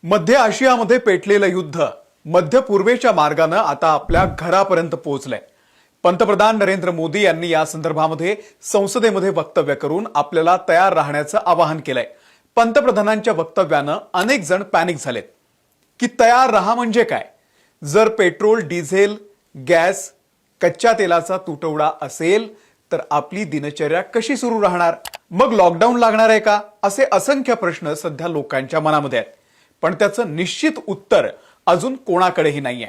मध्य आशियामध्ये पेटलेलं युद्ध मध्य पूर्वेच्या मार्गाने आता आपल्या घरापर्यंत पोहोचलंय। पंतप्रधान नरेंद्र मोदी यांनी या संदर्भामध्ये संसदेमध्ये वक्तव्य करून आपल्याला तयार राहण्याचं आवाहन केलंय। पंतप्रधानांच्या वक्तव्यानं अनेक जण पॅनिक झालेत की तयार राहा म्हणजे काय? जर पेट्रोल, डिझेल, गॅस, कच्च्या तेलाचा तुटवडा असेल तर आपली दिनचर्या कशी सुरू राहणार? मग लॉकडाऊन लागणार आहे का? असे असंख्य प्रश्न सध्या लोकांच्या मनामध्ये आहेत। पण त्याचं निश्चित उत्तर अजून कोणाकडेही नाहीये,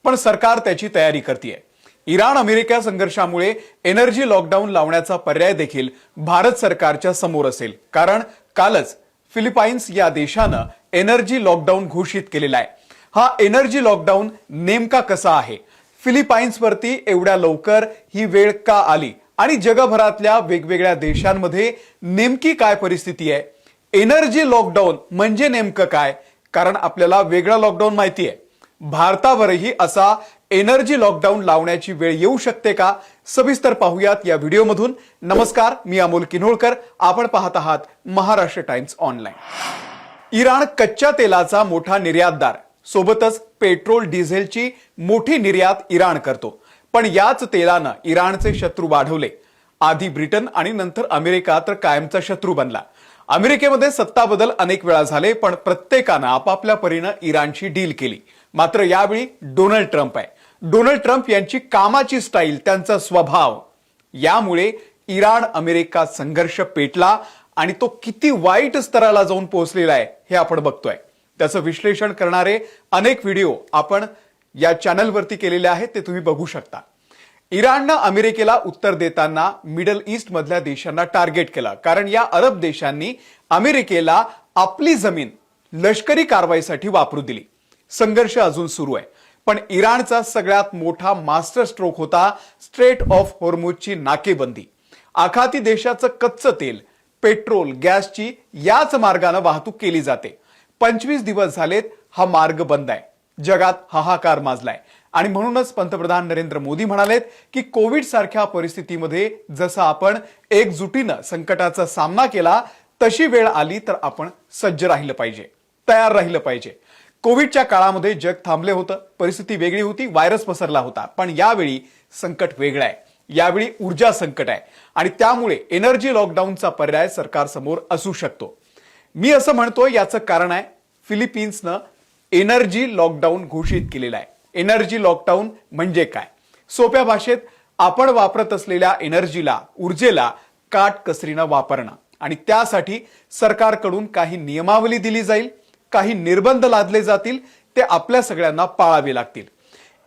पण सरकार त्याची तयारी करतेय। इराण अमेरिका संघर्षामुळे एनर्जी लॉकडाऊन लावण्याचा पर्याय देखील भारत सरकारच्या समोर असेल, कारण कालच फिलिपाईन्स या देशानं एनर्जी लॉकडाऊन घोषित केलेला आहे। हा एनर्जी लॉकडाऊन नेमका कसा आहे? फिलिपाईन्सवरती एवढ्या लवकर ही वेळ का आली आणि जगभरातल्या वेगवेगळ्या देशांमध्ये नेमकी काय परिस्थिती आहे? एनर्जी लॉकडाऊन म्हणजे नेमकं काय? कारण आपल्याला वेगळा लॉकडाऊन माहिती आहे, भारतावरही असा एनर्जी लॉकडाऊन लावण्याची वेळ येऊ शकते का? सविस्तर पाहूयात या व्हिडिओमधून। नमस्कार, मी अमोल किन्होळकर, आपण पाहत आहात महाराष्ट्र टाइम्स ऑनलाईन। इराण कच्च्या तेलाचा मोठा निर्यातदार, सोबतच पेट्रोल डिझेलची मोठी निर्यात इराण करतो। पण याच तेलानं इराणचे शत्रू वाढवले। आधी ब्रिटन आणि नंतर अमेरिका तर कायमचा शत्रू बनला। अमेरिकेमध्ये सत्ता बदल अनेक वेळा झाले, पण प्रत्येकानं आपापल्या परीनं इराणची डील केली। मात्र यावेळी डोनाल्ड ट्रम्प आहे। डोनाल्ड ट्रम्प यांची कामाची स्टाईल, त्यांचा स्वभाव, यामुळे इराण अमेरिका संघर्ष पेटला आणि तो किती वाईट स्तराला जाऊन पोहोचलेला आहे हे आपण बघतोय। त्याचं विश्लेषण करणारे अनेक व्हिडिओ आपण या चॅनलवरती केलेले आहेत, ते तुम्ही बघू शकता। इराणनं अमेरिकेला उत्तर देताना मिडल ईस्ट मधल्या देशांना टार्गेट केलं, कारण या अरब देशांनी अमेरिकेला आपली जमीन लष्करी कारवाईसाठी वापरू दिली। संघर्ष अजून सुरू आहे, पण इराणचा सगळ्यात मोठा मास्टर स्ट्रोक होता स्ट्रेट ऑफ होर्मुझची नाकेबंदी। आखाती देशाचं कच्चं तेल, पेट्रोल, गॅसची याच मार्गाने वाहतूक केली जाते। 25 दिवस झालेत हा मार्ग बंद आहे। जगात हाहाकार माजलाय आणि म्हणूनच पंतप्रधान नरेंद्र मोदी म्हणालेत की कोविड सारख्या परिस्थितीमध्ये जसं आपण एकजुटीनं संकटाचा सामना केला, तशी वेळ आली तर आपण सज्ज राहिलं पाहिजे, तयार राहिलं पाहिजे। कोविडच्या काळामध्ये जग थांबले होतं, परिस्थिती वेगळी होती, व्हायरस पसरला होता, पण यावेळी संकट वेगळं आहे। यावेळी ऊर्जा संकट आहे आणि त्यामुळे एनर्जी लॉकडाऊनचा पर्याय सरकारसमोर असू शकतो। मी असं म्हणतोय याचं कारण आहे फिलिपाईन्सनं एनर्जी लॉकडाऊन घोषित केलेला आहे। एनर्जी लॉकडाऊन म्हणजे काय? सोप्या भाषेत आपण वापरत असलेल्या एनर्जीला, ऊर्जेला काटकसरीनं वापरणं, आणि त्यासाठी सरकारकडून काही नियमावली दिली जाईल, काही निर्बंध लादले जातील, ते आपल्या सगळ्यांना पाळावे लागतील।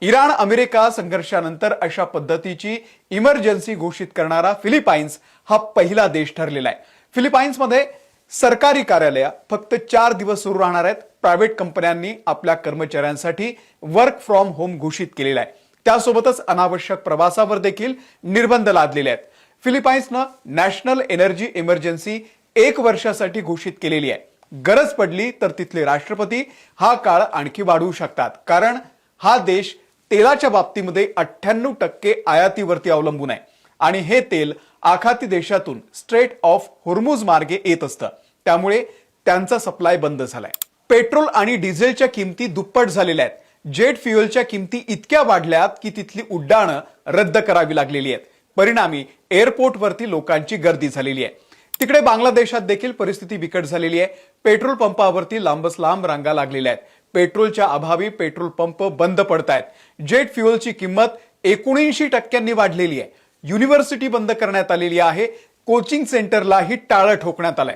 इराण अमेरिका संघर्षानंतर अशा पद्धतीची इमर्जन्सी घोषित करणारा फिलिपाईन्स हा पहिला देश ठरलेला आहे। फिलिपाईन्समध्ये सरकारी कार्यालय फक्त 4 दिवस सुरू राहणार आहेत। प्रायव्हेट कंपन्यांनी आपल्या कर्मचाऱ्यांसाठी वर्क फ्रॉम होम घोषित केलेला आहे। त्यासोबतच अनावश्यक प्रवासावर देखील निर्बंध लादलेले आहेत। फिलिपाईन्सनं नॅशनल एनर्जी इमर्जन्सी 1 वर्षासाठी घोषित केलेली आहे। गरज पडली तर तिथले राष्ट्रपती हा काळ आणखी वाढवू शकतात, कारण हा देश तेलाच्या बाबतीमध्ये 98% आयातीवरती अवलंबून आहे आणि हे तेल आखाती देशातून स्ट्रेट ऑफ होर्मुझ मार्गे येत असतं, त्यामुळे त्यांचा सप्लाय बंद झालाय। पेट्रोल आणि डिझेलच्या किमती दुप्पट झालेल्या आहेत। जेट फ्युएलच्या किमती इतक्या वाढल्यात की तिथली उड्डाणं रद्द करावी लागलेली आहेत। परिणामी एअरपोर्टवरती लोकांची गर्दी झालेली आहे। तिकडे बांगलादेशात देखील परिस्थिती बिकट झालेली आहे। पेट्रोल पंपावरती लांबच लांब रांगा लागलेल्या आहेत। पेट्रोलच्या अभावी पेट्रोल पंप बंद पडतायत। जेट फ्युएलची किंमत 79% वाढलेली आहे। युनिव्हर्सिटी बंद करण्यात आलेली आहे। कोचिंग सेंटरलाही टाळं ठोकण्यात आलंय।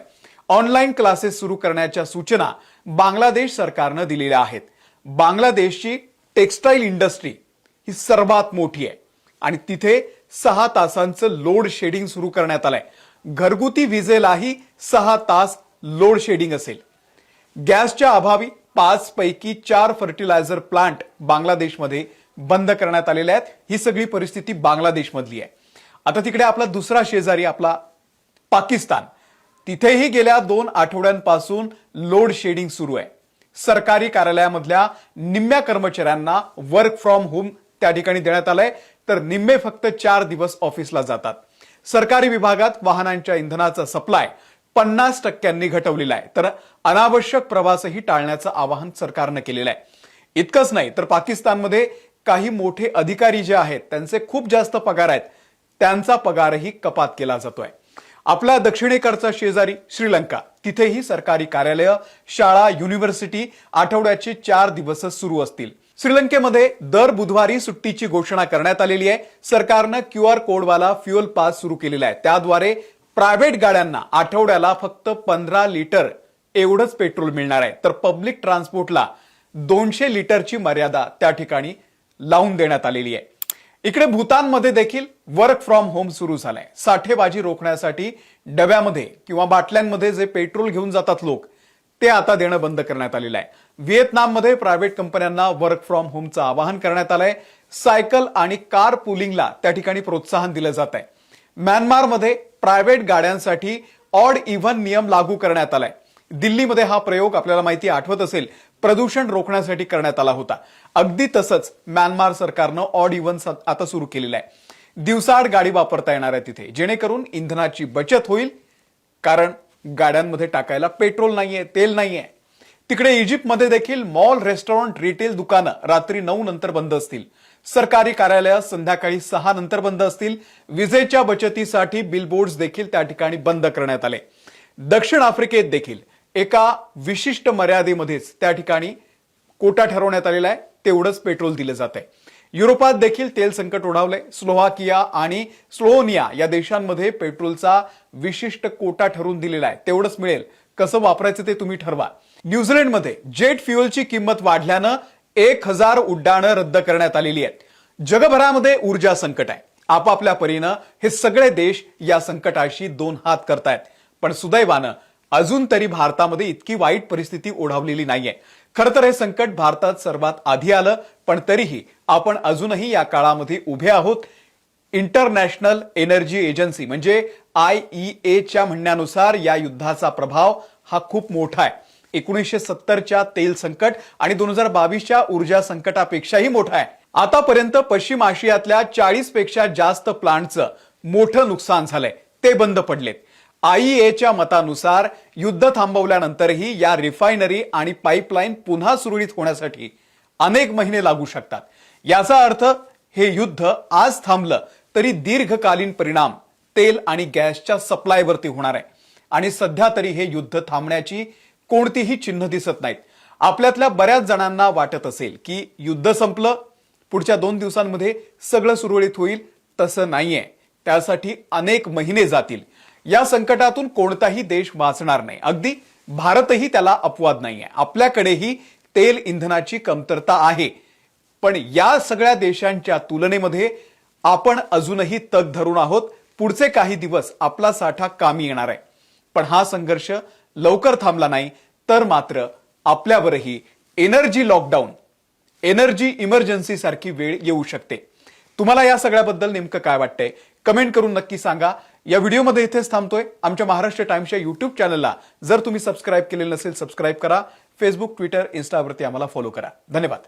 ऑनलाईन क्लासेस सुरू करण्याच्या सूचना बांगलादेश सरकारनं दिलेल्या आहेत। बांगलादेशची टेक्सटाईल इंडस्ट्री ही सर्वात मोठी आहे आणि तिथे 6 तासांचं लोड शेडिंग सुरू करण्यात आलंय। घरगुती विजेलाही 6 तास लोड शेडिंग असेल। गॅसच्या अभावी 5 पैकी 4 फर्टिलायझर प्लांट बांगलादेशमध्ये बंद करण्यात आलेले आहेत। ही सगळी परिस्थिती बांगलादेशमधली आहे। आता तिकडे आपला दुसरा शेजारी आपला पाकिस्तान, तिथेही गेल्या 2 आठवड्यांपासून लोड शेडिंग सुरू आहे। सरकारी कार्यालयामधल्या निम्म्या कर्मचाऱ्यांना वर्क फ्रॉम होम त्या ठिकाणी देण्यात आलंय, तर निम्मे फक्त 4 दिवस ऑफिसला जातात। सरकारी विभागात वाहनांच्या इंधनाचा सप्लाय 50% घटवलेला आहे, तर अनावश्यक प्रवासही टाळण्याचं आवाहन सरकारनं केलेलं आहे. इतकंच नाही तर पाकिस्तानमध्ये काही मोठे अधिकारी जे आहेत त्यांचे खूप जास्त पगार आहेत, त्यांचा पगारही कपात केला जातोय. आपला दक्षिणेकडचा शेजारी श्रीलंका, तिथेही सरकारी कार्यालय, शाळा, युनिव्हर्सिटी आठवड्याचे 4 दिवस सुरू असतील. श्रीलंकेमध्ये दर बुधवारी सुट्टीची घोषणा करण्यात आलेली आहे. सरकारनं QR कोडवाला फ्युएल पास सुरू केलेला आहे. त्याद्वारे प्रायव्हेट गाड्यांना आठवड्याला फक्त 15 लिटर एवढंच पेट्रोल मिळणार आहे, तर पब्लिक ट्रान्सपोर्टला 200 लिटरची मर्यादा त्या ठिकाणी लावून देण्यात आलेली आहे. इकडे भूतानमध्ये देखील वर्क फ्रॉम होम सुरू झालंय. साठेबाजी रोखण्यासाठी डब्यामध्ये किंवा बाटल्यांमध्ये जे पेट्रोल घेऊन जातात लोक, ते आता देणं बंद करण्यात आलेलं आहे. व्हिएतनाममध्ये प्रायव्हेट कंपन्यांना वर्क फ्रॉम होमचं आवाहन करण्यात आलंय. सायकल आणि कार पुलिंगला त्या ठिकाणी प्रोत्साहन दिलं जात आहे. म्यानमारमध्ये प्रायव्हेट गाड्यांसाठी ऑड इव्हन नियम लागू करण्यात आलाय. दिल्लीमध्ये हा प्रयोग आपल्याला माहिती आठवत असेल, प्रदूषण रोखण्यासाठी करण्यात आला होता. अगदी तसंच म्यानमार सरकारनं ऑड इव्हन आता सुरू केलेलं आहे. दिवसाआड गाडी वापरता येणार आहे तिथे, जेणेकरून इंधनाची बचत होईल, कारण गाड्यांमध्ये टाकायला पेट्रोल नाहीये, तेल नाहीये. तिकडे इजिप्तमध्ये देखील मॉल, रेस्टॉरंट, रिटेल दुकानं रात्री 9 नंतर बंद असतील. सरकारी कार्यालय संध्याकाळी 6 नंतर बंद असतील. विजेच्या बचतीसाठी बिलबोर्ड्स देखील त्या ठिकाणी बंद करण्यात आले. दक्षिण आफ्रिकेत देखील एका विशिष्ट मर्यादेमध्येच त्या ठिकाणी कोटा ठरवण्यात आलेला आहे, तेवढंच पेट्रोल दिलं जात आहे. युरोपात देखील तेल संकट ओढावलंय. स्लोव्हाकिया आणि स्लोव्हेनिया या देशांमध्ये पेट्रोलचा विशिष्ट कोटा ठरवून दिलेला आहे, तेवढंच मिळेल. कसं वापरायचं ते तुम्ही ठरवा. न्यूझीलंडमध्ये जेट फ्युएलची किंमत वाढल्यानं 1000 उड्डाणं रद्द करण्यात आलेली आहेत. जगभरामध्ये ऊर्जा संकट आहे. आपापल्या परीनं हे सगळे देश या संकटाशी 2 हात करतायत. पण सुदैवानं अजून तरी भारतामध्ये इतकी वाईट परिस्थिती ओढावलेली नाहीये. खरं तर हे संकट भारतात सर्वात आधी आलं, पण तरीही आपण अजूनही या काळामध्ये उभे आहोत. इंटरनॅशनल एनर्जी एजन्सी म्हणजे IEA म्हणण्यानुसार या युद्धाचा प्रभाव हा खूप मोठा आहे. 1970च्या तेल संकट आणि 2022च्या ऊर्जा संकटापेक्षाही मोठा आहे. आतापर्यंत पश्चिम आशियातल्या 40 पेक्षा जास्त प्लांटचं मोठं नुकसान झालंय, ते बंद पडलेत. IEAच्या मतानुसार युद्ध थांबवल्यानंतरही या रिफायनरी आणि पाईपलाईन पुन्हा सुरळीत होण्यासाठी अनेक महिने लागू शकतात. याचा अर्थ हे युद्ध आज थांबलं तरी दीर्घकालीन परिणाम तेल आणि गॅसच्या सप्लायवरती होणार आहे. आणि सध्या तरी हे युद्ध थांबण्याची कोणतीही चिन्ह दिसत नाहीत. आपल्यातल्या बऱ्याच जणांना वाटत असेल की युद्ध संपलं, पुढच्या 2 दिवसांमध्ये सगळं सुरळीत होईल. तसं नाहीये. त्यासाठी अनेक महिने जातील. या संकटातून कोणताही देश वाचणार नाही. अगदी भारतही त्याला अपवाद नाहीये. आपल्याकडेही तेल इंधनाची कमतरता आहे. पण या सगळ्या देशांच्या तुलनेमध्ये आपण अजूनही तग धरून आहोत. पुढचे काही दिवस आपला साठा कामी येणार आहे. पण हा संघर्ष लवकर थांबला नाही तर मात्र आपल्यावरही एनर्जी लॉकडाऊन, एनर्जी इमर्जन्सी सारखी वेळ येऊ शकते. तुम्हाला या सगळ्याबद्दल नेमकं काय वाटतंय कमेंट करून नक्की सांगा. या व्हिडिओमध्ये इथेच थांबतोय. आमच्या महाराष्ट्र टाइम्सच्या YouTube चॅनलला जर तुम्ही सबस्क्राईब केलेलं नसेल, सबस्क्राईब करा. फेसबुक, ट्विटर, इन्स्टावरती आम्हाला फॉलो करा. धन्यवाद.